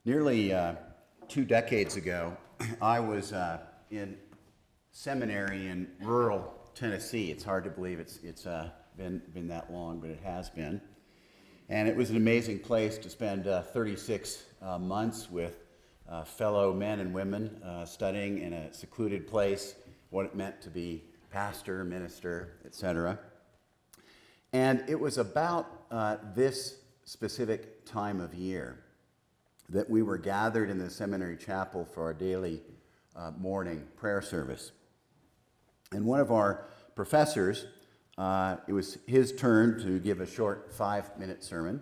Nearly 2 decades ago, I was in Seminary in rural Tennessee. It's hard to believe it's been that long, but it has been. And it was an amazing place to spend 36 months with fellow men and women studying in a secluded place, what it meant to be pastor, minister, etc. And it was about this specific time of year that we were gathered in the seminary chapel for our daily morning prayer service. And one of our professors, it was his turn to give a short 5-minute sermon.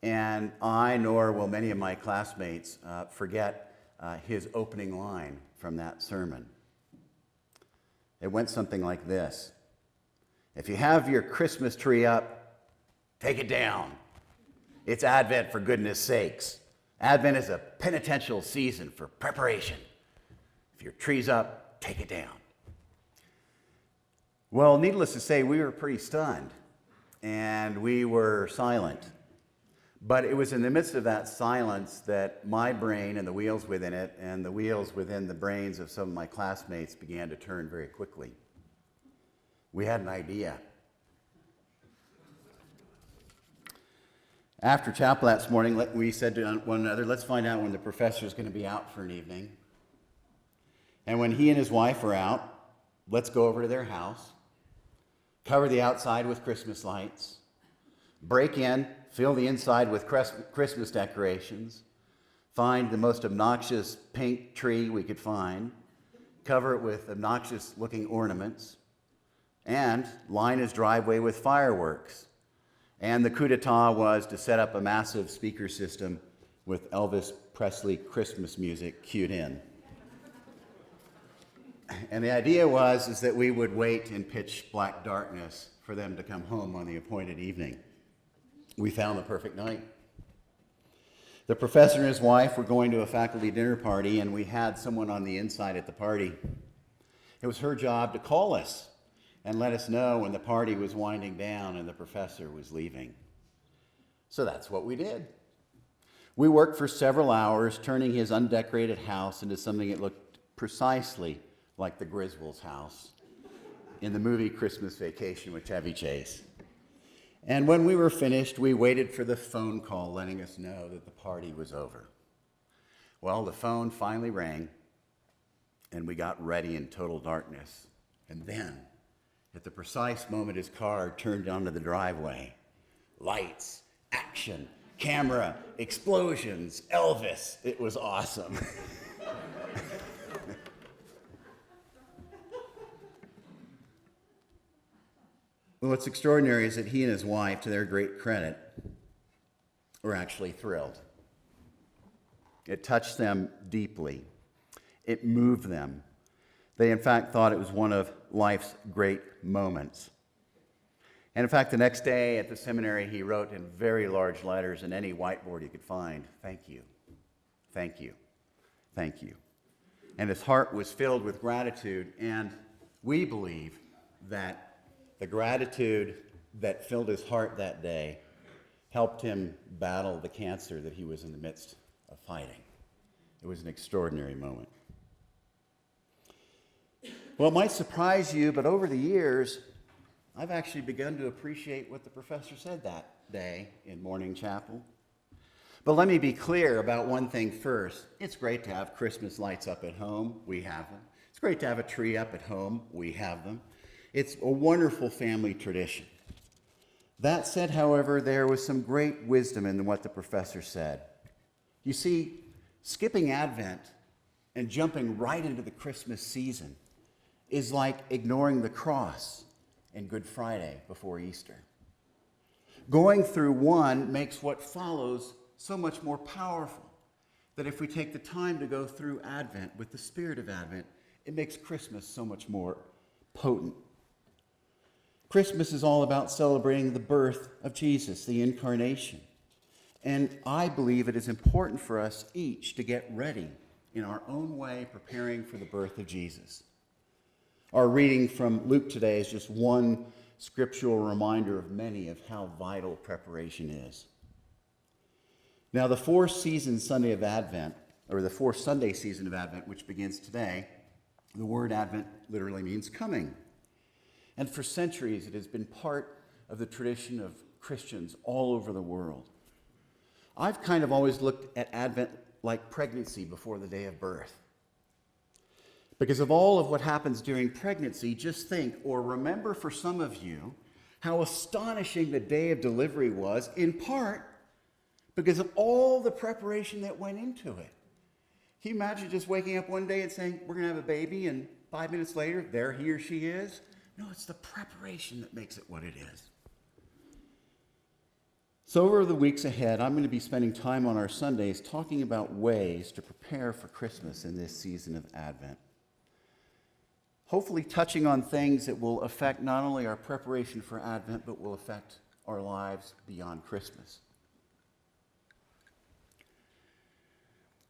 And I, nor will many of my classmates, forget his opening line from that sermon. It went something like this: "If you have your Christmas tree up, take it down. It's Advent, for goodness sakes. Advent is a penitential season for preparation. If your tree's up, take it down." Well, needless to say, we were pretty stunned, and we were silent. But it was in the midst of that silence that my brain and the wheels within it and the wheels within the brains of some of my classmates began to turn very quickly. We had an idea. After chapel that morning, we said to one another, let's find out when the professor is going to be out for an evening. And when he and his wife are out, let's go over to their house, cover the outside with Christmas lights, break in, fill the inside with Christmas decorations, find the most obnoxious pink tree we could find, cover it with obnoxious-looking ornaments, and line his driveway with fireworks. And the coup d'etat was to set up a massive speaker system with Elvis Presley Christmas music cued in. And the idea is that we would wait in pitch black darkness for them to come home on the appointed evening. We found the perfect night. The professor and his wife were going to a faculty dinner party, and we had someone on the inside at the party. It was her job to call us and let us know when the party was winding down and the professor was leaving. So that's what we did. We worked for several hours, turning his undecorated house into something that looked precisely like the Griswold's house in the movie Christmas Vacation with Chevy Chase. And when we were finished, we waited for the phone call letting us know that the party was over. Well, the phone finally rang, and we got ready in total darkness. And then, at the precise moment his car turned onto the driveway, lights, action, camera, explosions, Elvis. It was awesome. Well, what's extraordinary is that he and his wife, to their great credit, were actually thrilled. It touched them deeply. It moved them. They, in fact, thought it was one of life's great moments. And in fact, the next day at the seminary, he wrote in very large letters in any whiteboard he could find, "Thank you, thank you, thank you." And his heart was filled with gratitude, and we believe that the gratitude that filled his heart that day helped him battle the cancer that he was in the midst of fighting. It was an extraordinary moment. Well, it might surprise you, but over the years, I've actually begun to appreciate what the professor said that day in morning chapel. But let me be clear about one thing first. It's great to have Christmas lights up at home. We have them. It's great to have a tree up at home. We have them. It's a wonderful family tradition. That said, however, there was some great wisdom in what the professor said. You see, skipping Advent and jumping right into the Christmas season is like ignoring the cross and Good Friday before Easter. Going through one makes what follows so much more powerful, that if we take the time to go through Advent with the spirit of Advent, it makes Christmas so much more potent. Christmas is all about celebrating the birth of Jesus, the incarnation. And I believe it is important for us each to get ready in our own way, preparing for the birth of Jesus. Our reading from Luke today is just one scriptural reminder of many of how vital preparation is. Now, the fourth season Sunday of Advent, or the fourth Sunday season of Advent, which begins today, the word Advent literally means coming. And for centuries, it has been part of the tradition of Christians all over the world. I've kind of always looked at Advent like pregnancy before the day of birth. Because of all of what happens during pregnancy, just think, or remember for some of you, how astonishing the day of delivery was, in part because of all the preparation that went into it. Can you imagine just waking up one day and saying, we're going to have a baby, and 5 minutes later, there he or she is? No, it's the preparation that makes it what it is. So over the weeks ahead, I'm going to be spending time on our Sundays talking about ways to prepare for Christmas in this season of Advent. Hopefully touching on things that will affect not only our preparation for Advent, but will affect our lives beyond Christmas.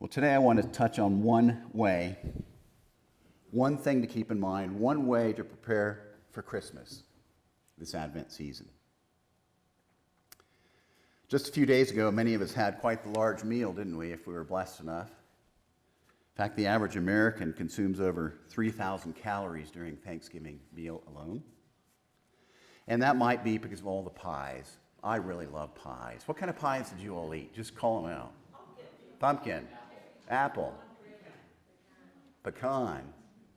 Well, today I want to touch on one way, one thing to keep in mind, one way to prepare for Christmas this Advent season. Just a few days ago, many of us had quite the large meal, didn't we, if we were blessed enough? In fact, the average American consumes over 3,000 calories during Thanksgiving meal alone. And that might be because of all the pies. I really love pies. What kind of pies did you all eat? Just call them out. Pumpkin. Apple. Pecan.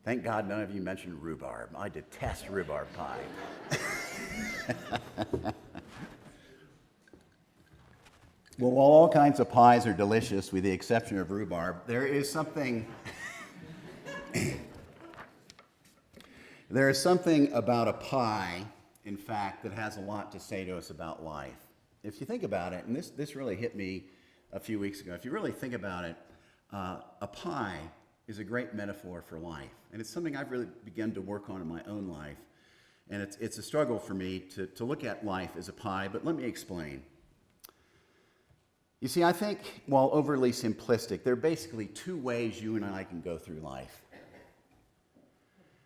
Thank God none of you mentioned rhubarb. I detest rhubarb pie. Well, while all kinds of pies are delicious, with the exception of rhubarb, there is something about a pie, in fact, that has a lot to say to us about life. If you think about it, and this really hit me a few weeks ago, if you really think about it, a pie is a great metaphor for life. And it's something I've really begun to work on in my own life. And it's a struggle for me to look at life as a pie, but let me explain. You see, I think, while overly simplistic, there are basically two ways you and I can go through life.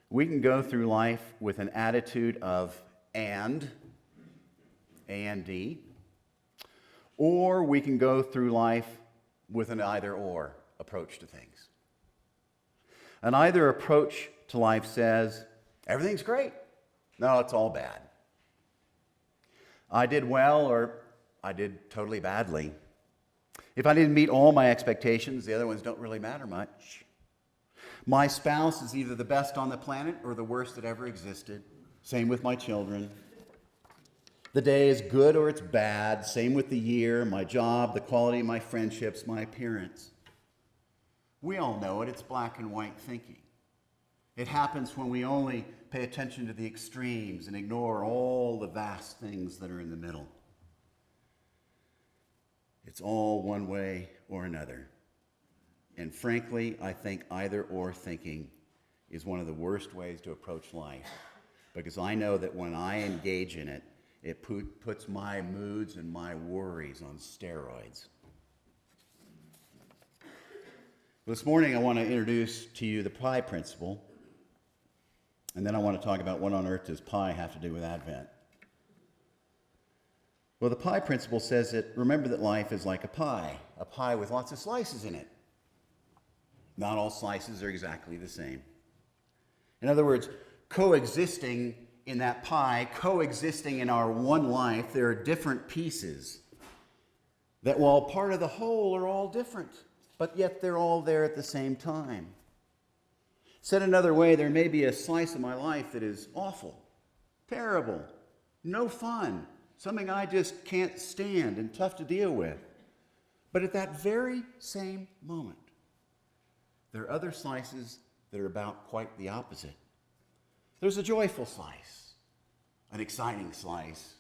We can go through life with an attitude of and, A-N-D, or we can go through life with an either-or approach to things. An either approach to life says, everything's great. No, it's all bad. I did well, or I did totally badly. If I didn't meet all my expectations, the other ones don't really matter much. My spouse is either the best on the planet or the worst that ever existed. Same with my children. The day is good or it's bad. Same with the year, my job, the quality of my friendships, my appearance. We all know it. It's black and white thinking. It happens when we only pay attention to the extremes and ignore all the vast things that are in the middle. It's all one way or another. And frankly, I think either or thinking is one of the worst ways to approach life, because I know that when I engage in it, it puts my moods and my worries on steroids. This morning I want to introduce to you the pie principle, and then I want to talk about what on earth does pie have to do with Advent. Well, the pie principle says that, remember that life is like a pie with lots of slices in it. Not all slices are exactly the same. In other words, coexisting in that pie, coexisting in our one life, there are different pieces that, while part of the whole, are all different, but yet they're all there at the same time. Said another way, there may be a slice of my life that is awful, terrible, no fun, something I just can't stand and tough to deal with. But at that very same moment, there are other slices that are about quite the opposite. There's a joyful slice, an exciting slice,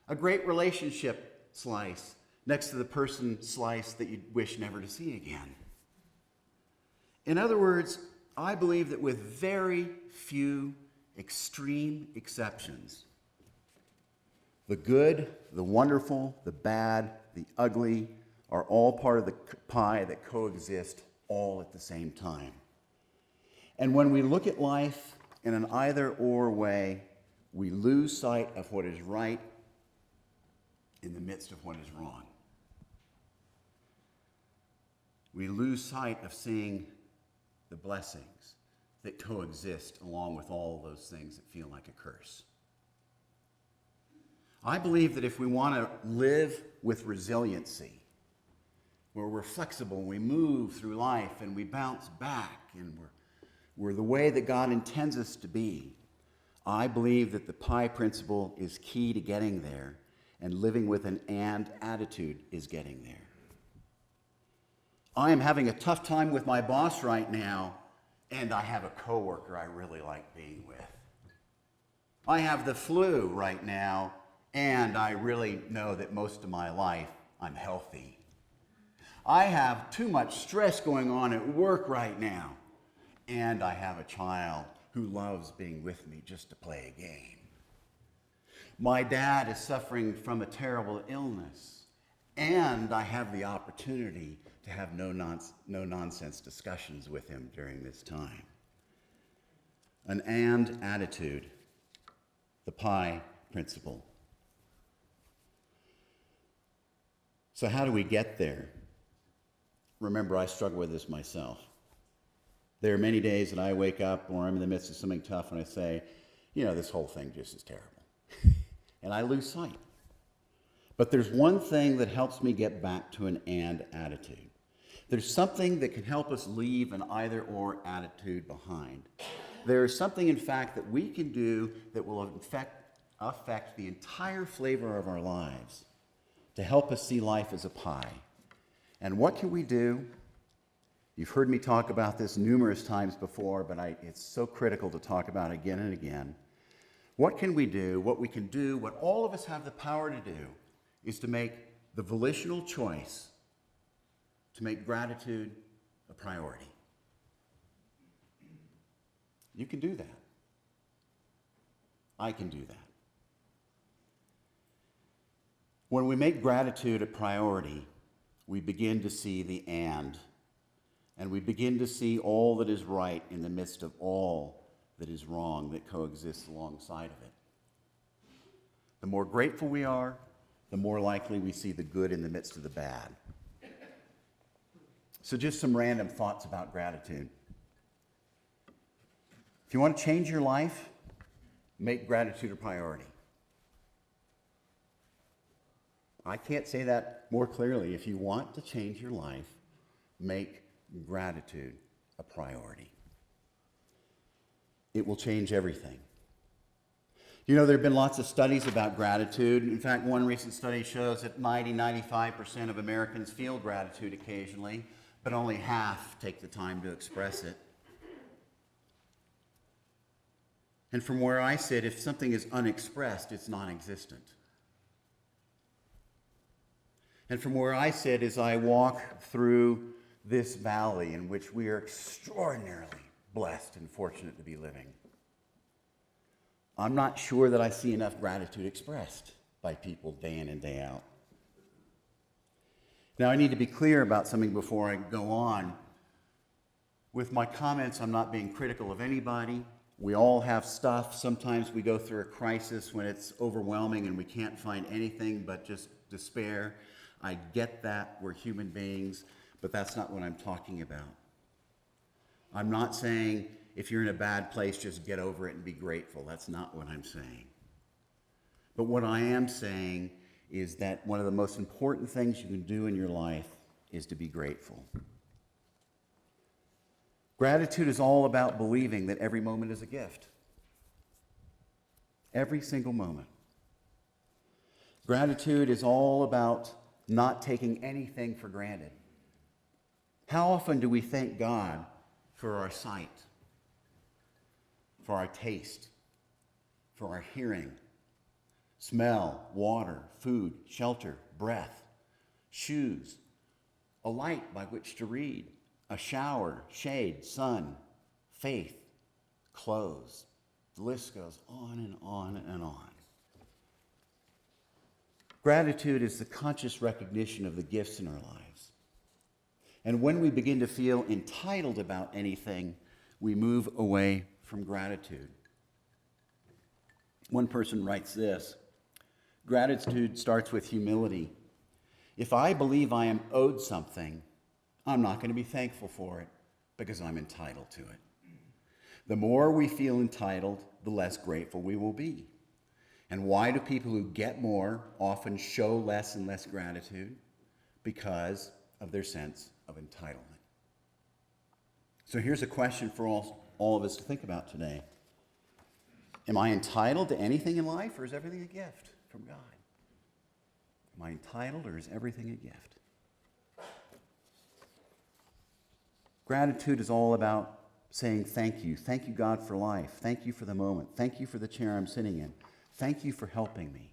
a great relationship slice next to the person slice that you wish never to see again. In other words, I believe that with very few extreme exceptions, the good, the wonderful, the bad, the ugly are all part of the pie that coexist all at the same time. And when we look at life in an either-or way, we lose sight of what is right in the midst of what is wrong. we lose sight of seeing the blessings that coexist along with all those things that feel like a curse. I believe that if we want to live with resiliency, where we're flexible, we move through life and we bounce back and we're the way that God intends us to be, I believe that the pie principle is key to getting there, and living with an and attitude is getting there. I am having a tough time with my boss right now, and I have a coworker I really like being with. I have the flu right now, and I really know that most of my life I'm healthy. I have too much stress going on at work right now, and I have a child who loves being with me just to play a game. My dad is suffering from a terrible illness, and I have the opportunity to have no-nonsense discussions with him during this time. An and attitude, the pie principle. So how do we get there? Remember, I struggle with this myself. There are many days that I wake up or I'm in the midst of something tough and I say, this whole thing just is terrible. And I lose sight. But there's one thing that helps me get back to an and attitude. There's something that can help us leave an either or attitude behind. There is something, in fact, that we can do that will affect the entire flavor of our lives to help us see life as a pie. And what can we do? You've heard me talk about this numerous times before, but it's so critical to talk about again and again. What can we do? What we can do, what all of us have the power to do, is to make the volitional choice to make gratitude a priority. You can do that. I can do that. When we make gratitude a priority, we begin to see the and we begin to see all that is right in the midst of all that is wrong that coexists alongside of it. The more grateful we are, the more likely we see the good in the midst of the bad. So just some random thoughts about gratitude. If you want to change your life, make gratitude a priority. I can't say that more clearly. If you want to change your life, make gratitude a priority. It will change everything. There have been lots of studies about gratitude. In fact, one recent study shows that 95% of Americans feel gratitude occasionally, but only half take the time to express it. And from where I sit, if something is unexpressed, it's non-existent. And from where I sit, as I walk through this valley in which we are extraordinarily blessed and fortunate to be living, I'm not sure that I see enough gratitude expressed by people day in and day out. Now, I need to be clear about something before I go on. With my comments, I'm not being critical of anybody. We all have stuff. Sometimes we go through a crisis when it's overwhelming and we can't find anything but just despair. I get that. We're human beings, but that's not what I'm talking about. I'm not saying if you're in a bad place, just get over it and be grateful. That's not what I'm saying. But what I am saying is that one of the most important things you can do in your life is to be grateful. Gratitude is all about believing that every moment is a gift. Every single moment. Gratitude is all about not taking anything for granted. How often do we thank God for our sight, for our taste, for our hearing, smell, water, food, shelter, breath, shoes, a light by which to read, a shower, shade, sun, faith, clothes? The list goes on and on and on. Gratitude is the conscious recognition of the gifts in our lives. And when we begin to feel entitled about anything, we move away from gratitude. One person writes this: gratitude starts with humility. If I believe I am owed something, I'm not going to be thankful for it because I'm entitled to it. The more we feel entitled, the less grateful we will be. And why do people who get more often show less and less gratitude? Because of their sense of entitlement. So here's a question for all of us to think about today. Am I entitled to anything in life, or is everything a gift from God? Am I entitled, or is everything a gift? Gratitude is all about saying thank you. Thank you, God, for life. Thank you for the moment. Thank you for the chair I'm sitting in. Thank you for helping me.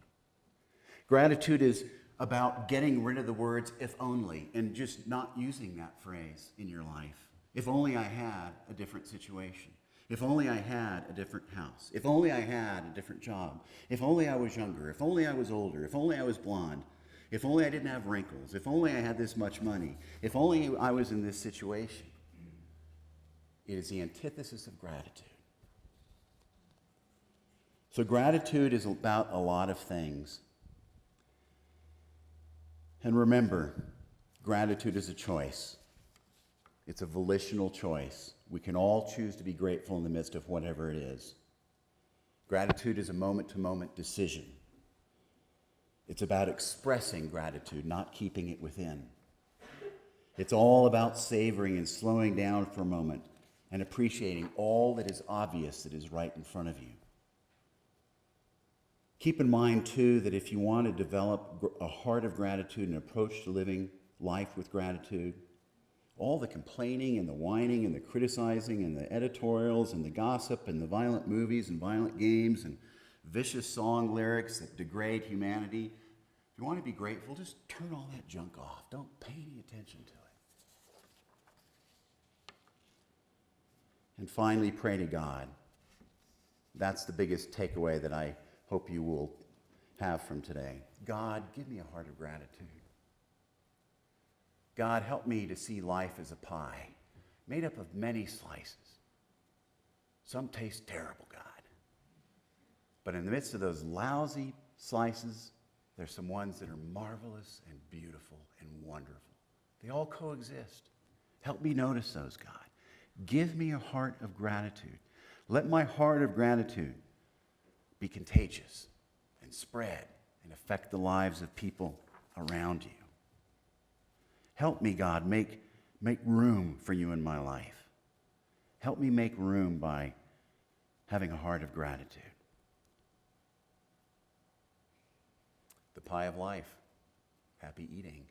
Gratitude is about getting rid of the words if only and just not using that phrase in your life. If only I had a different situation. If only I had a different house. If only I had a different job. If only I was younger. If only I was older. If only I was blonde. If only I didn't have wrinkles. If only I had this much money. If only I was in this situation. It is the antithesis of gratitude. So gratitude is about a lot of things. And remember, gratitude is a choice. It's a volitional choice. We can all choose to be grateful in the midst of whatever it is. Gratitude is a moment-to-moment decision. It's about expressing gratitude, not keeping it within. It's all about savoring and slowing down for a moment and appreciating all that is obvious that is right in front of you. Keep in mind, too, that if you want to develop a heart of gratitude and approach to living life with gratitude, all the complaining and the whining and the criticizing and the editorials and the gossip and the violent movies and violent games and vicious song lyrics that degrade humanity, if you want to be grateful, just turn all that junk off. Don't pay any attention to it. And finally, pray to God. That's the biggest takeaway that I hope you will have from today. God, give me a heart of gratitude. God, help me to see life as a pie made up of many slices. Some taste terrible, God. But in the midst of those lousy slices, there's some ones that are marvelous and beautiful and wonderful. They all coexist. Help me notice those, God. Give me a heart of gratitude. Let my heart of gratitude be contagious and spread and affect the lives of people around you. Help me, God, make room for you in my life. Help me make room by having a heart of gratitude. The pie of life. Happy eating.